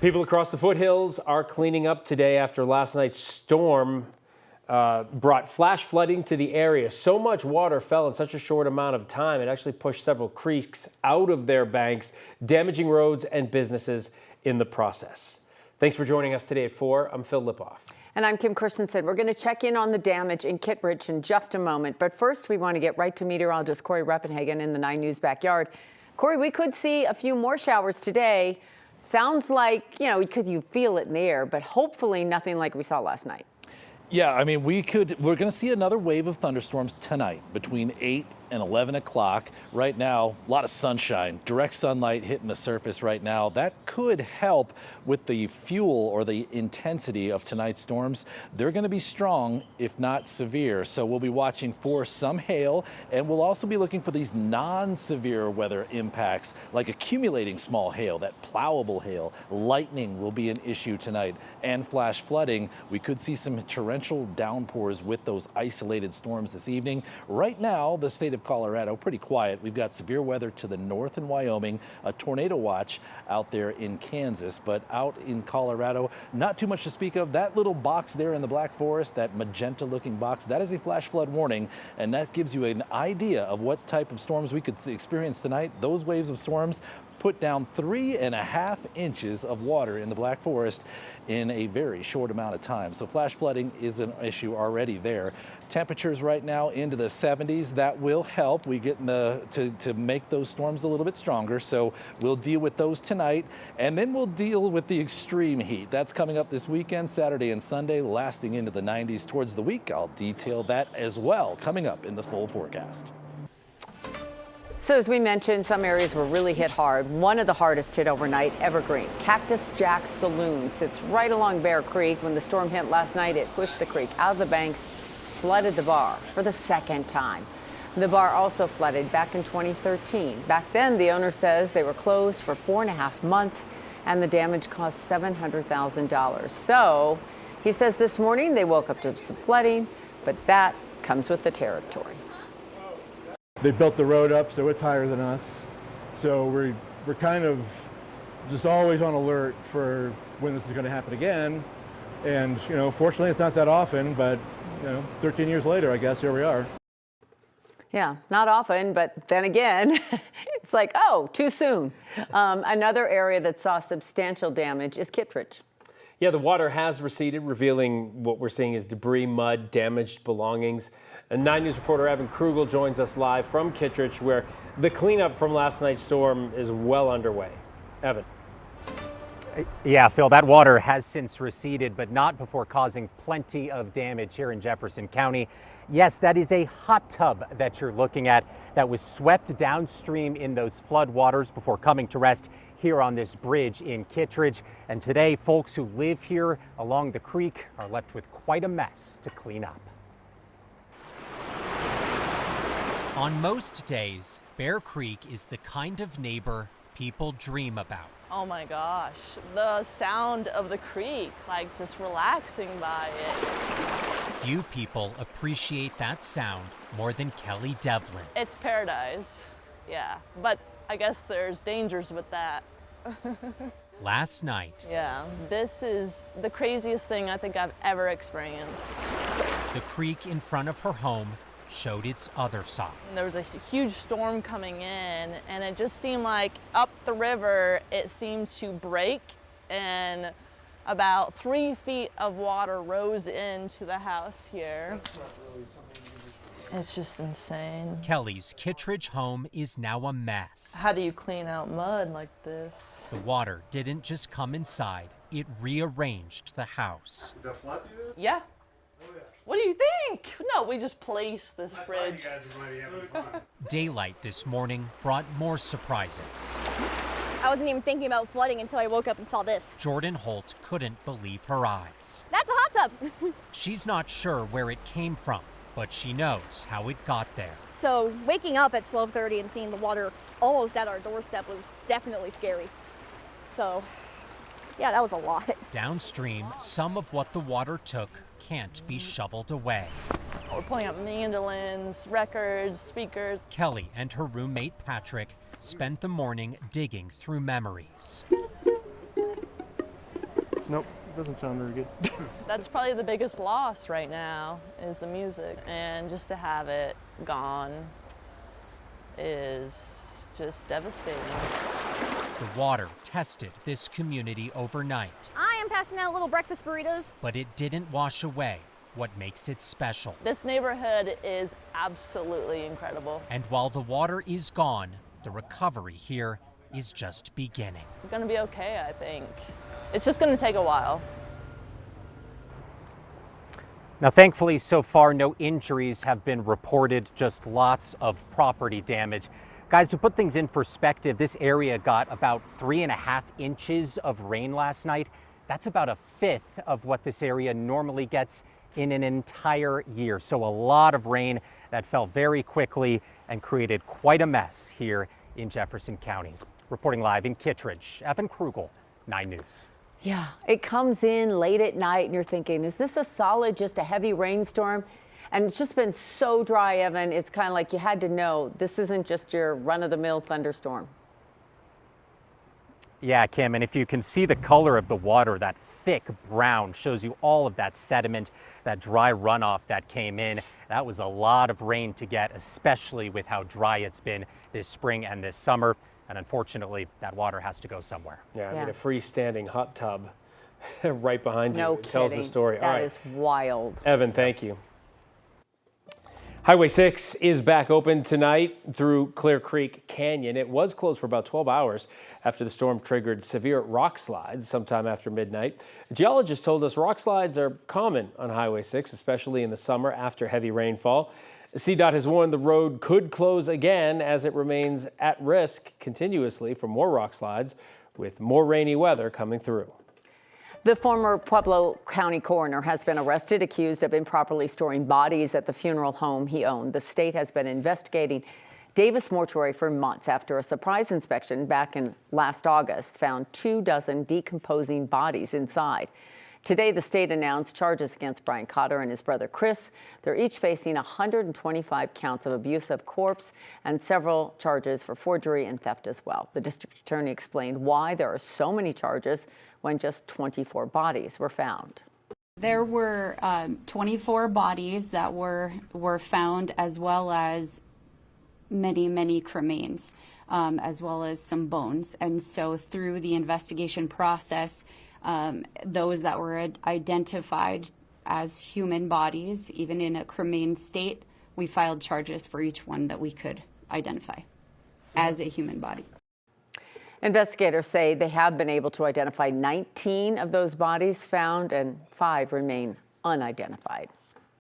People across the Foothills are cleaning up today after last night's storm brought flash flooding to the area. So much water fell in such a short amount of time, it actually pushed several creeks out of their banks, damaging roads and businesses in the process. Thanks for joining us today at 4. I'm Phil Lipoff. And I'm Kim Christensen. We're going to check in on the damage in Kitridge in just a moment. But first, we want to get right to meteorologist Corey Reppenhagen in the 9 News backyard. Corey, we could see a few more showers today. Sounds like, you feel it in the air, but hopefully nothing like we saw last night. Yeah, I mean, we're going to see another wave of thunderstorms tonight between 8 and 11 o'clock. Right now, a lot of sunshine, direct sunlight hitting the surface right now. That could help with the fuel or the intensity of tonight's storms. They're going to be strong, if not severe. So we'll be watching for some hail, and we'll also be looking for these non-severe weather impacts, like accumulating small hail, that plowable hail. Lightning will be an issue tonight, and flash flooding. We could see some torrential downpours with those isolated storms this evening. Right now, the state of Colorado, pretty quiet. We've got severe weather to the north in Wyoming, a tornado watch out there in Kansas, but out in Colorado, not too much to speak of. That little box there in the Black Forest, that magenta looking box, that is a flash flood warning, and that gives you an idea of what type of storms we could experience tonight. Those waves of storms put down 3.5 inches of water in the Black Forest in a very short amount of time. So flash flooding is an issue already there. Temperatures right now into the 70s. That will help. We get to make those storms a little bit stronger. So we'll deal with those tonight, and then we'll deal with the extreme heat. That's coming up this weekend, Saturday and Sunday, lasting into the 90s towards the week. I'll detail that as well coming up in the full forecast. So as we mentioned, some areas were really hit hard. One of the hardest hit overnight, Evergreen. Cactus Jack's Saloon sits right along Bear Creek. When the storm hit last night, it pushed the creek out of the banks, flooded the bar for the second time. The bar also flooded back in 2013. Back then, the owner says they were closed for 4.5 months and the damage cost $700,000. So he says this morning they woke up to some flooding, but that comes with the territory. They built the road up so it's higher than us. So we're kind of just always on alert for when this is going to happen again. And, fortunately it's not that often, but, 13 years later, I guess, here we are. Yeah, not often, but then again, it's like, oh, too soon. Another area that saw substantial damage is Kitridge. Yeah, the water has receded, revealing what we're seeing is debris, mud, damaged belongings. And 9 News reporter Evan Krugel joins us live from Kitridge, where the cleanup from last night's storm is well underway. Evan. Yeah, Phil, that water has since receded, but not before causing plenty of damage here in Jefferson County. Yes, that is a hot tub that you're looking at that was swept downstream in those flood waters before coming to rest here on this bridge in Kitridge. And today, folks who live here along the creek are left with quite a mess to clean up. On most days, Bear Creek is the kind of neighbor people dream about. Oh my gosh, the sound of the creek, like just relaxing by it. Few people appreciate that sound more than Kelly Devlin. It's paradise, yeah, but I guess there's dangers with that. Last night, yeah, this is the craziest thing I think I've ever experienced. The creek in front of her home showed its other side. There was a huge storm coming in, and it just seemed like up the river it seemed to break, and about 3 feet of water rose into the house here. It's just insane. Kelly's Kitridge home is now a mess. How do you clean out mud like this? The water didn't just come inside, it rearranged the house. Did that flood you? Yeah. What do you think? No, we just placed this fridge. Daylight this morning brought more surprises. I wasn't even thinking about flooding until I woke up and saw this. Jordan Holt couldn't believe her eyes. That's a hot tub. She's not sure where it came from, but she knows how it got there. So waking up at 12:30 and seeing the water almost at our doorstep was definitely scary. So yeah, that was a lot. Downstream, some of what the water took can't be shoveled away. We're pulling up mandolins, records, speakers. Kelly and her roommate Patrick spent the morning digging through memories. Nope, doesn't sound very good. That's probably the biggest loss right now is the music, and just to have it gone is just devastating. The water tested this community overnight, I am passing out little breakfast burritos. but it didn't wash away what makes it special. This neighborhood is absolutely incredible. And while the water is gone, the recovery here is just beginning. We're gonna be okay, I think. It's just gonna take a while. Now, thankfully, so far, no injuries have been reported, just lots of property damage. Guys, to put things in perspective, this area got about 3.5 inches of rain last night. That's about a fifth of what this area normally gets in an entire year. So a lot of rain that fell very quickly and created quite a mess here in Jefferson County. Reporting live in Kitridge, Evan Krugel, 9 News. Yeah, it comes in late at night and you're thinking, is this a solid, just a heavy rainstorm? And it's just been so dry, Evan. It's kind of like you had to know this isn't just your run-of-the-mill thunderstorm. Yeah, Kim, and if you can see the color of the water, that thick brown shows you all of that sediment, that dry runoff that came in. That was a lot of rain to get, especially with how dry it's been this spring and this summer. And unfortunately, that water has to go somewhere. Yeah, I mean, a freestanding hot tub right behind you. No It tells the kidding. story. All That right. is wild. Evan, thank you. Highway 6 is back open tonight through Clear Creek Canyon. It was closed for about 12 hours after the storm triggered severe rock slides sometime after midnight. Geologists told us rock slides are common on Highway 6, especially in the summer after heavy rainfall. CDOT has warned the road could close again as it remains at risk continuously for more rock slides with more rainy weather coming through. The former Pueblo County coroner has been arrested, accused of improperly storing bodies at the funeral home he owned. The state has been investigating Davis Mortuary for months after a surprise inspection back in last August found 24 decomposing bodies inside. Today, the state announced charges against Brian Cotter and his brother Chris. They're each facing 125 counts of abuse of corpse and several charges for forgery and theft as well. The district attorney explained why there are so many charges when just 24 bodies were found. There were 24 bodies that were found, as well as many cremains, as well as some bones. And so through the investigation process, those that were identified as human bodies, even in a cremain state, we filed charges for each one that we could identify as a human body. Investigators say they have been able to identify 19 of those bodies found and 5 remain unidentified.